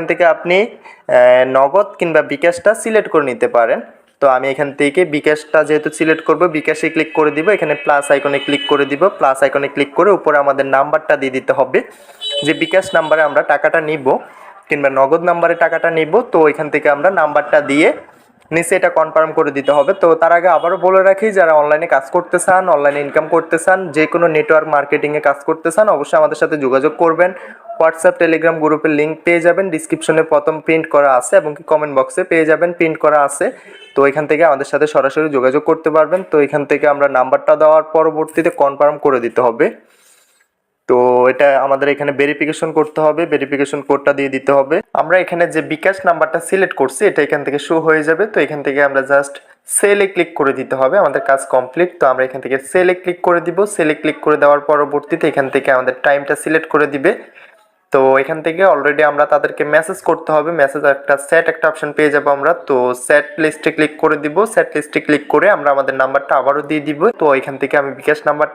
এখান থেকে আপনি নগদ কিংবা বিকাশটা সিলেক্ট করে নিতে পারেন। তো আমি এখান থেকে বিকাশটা যেহেতু সিলেক্ট করব, বিকাশে ক্লিক করে দিব, এখানে প্লাস আইকনে ক্লিক করে দিব। প্লাস আইকনে ক্লিক করে উপরে আমাদের নাম্বারটা দিয়ে দিতে হবে, যে বিকাশ নাম্বারে আমরা টাকাটা নিব কিংবা নগদ নাম্বারে টাকাটা নিব। তো এখান থেকে আমরা নাম্বারটা দিয়ে নিচে এটা কনফার্ম করে দিতে হবে। তো তার আগে আবারও বলে রাখি, যারা অনলাইনে কাজ করতে চান, অনলাইনে ইনকাম করতে চান, যে কোনো নেটওয়ার্ক মার্কেটিংয়ে কাজ করতে চান, অবশ্যই আমাদের সাথে যোগাযোগ করবেন। হোয়াটসঅ্যাপ টেলিগ্রাম গ্রুপের লিঙ্ক পেয়ে যাবেন, ডিসক্রিপশনে প্রথম প্রিন্ট করা আছে এবং কি কমেন্ট বক্সে পেয়ে যাবেন, প্রিন্ট করা আছে। তো এখান থেকে আমাদের সাথে সরাসরি যোগাযোগ করতে পারবেন। তো এখান থেকে আমরা নাম্বারটা দেওয়ার পরবর্তীতে কনফার্ম করে দিতে হবে। তো এটা আমাদের এখানে ভেরিফিকেশন করতে হবে, ভেরিফিকেশন কোডটা দিয়ে দিতে হবে। আমরা এখানে যে বিকাশ নাম্বারটা সিলেক্ট করছি এটা এখান থেকে শো হয়ে যাবে। তো এখান থেকে আমরা জাস্ট সেলে ক্লিক করে দিতে হবে, আমাদের কাজ কমপ্লিট। তো আমরা এখান থেকে সেলে ক্লিক করে দিব। সেলে ক্লিক করে দেওয়ার পরবর্তীতে এখান থেকে আমাদের টাইমটা সিলেক্ট করে দিবে। তো এখান থেকে অলরেডি আমরা তাদেরকে মেসেজ করতে হবে, মেসেজ একটা অপশন পেয়ে যাবো আমরা। তো সেট লিস্টে ক্লিক করে দিব। সেট লিস্টে ক্লিক করে আমরা আমাদের নাম্বারটা আবারও দিয়ে দিব। তো এখান থেকে আমি বিকাশ নাম্বারটা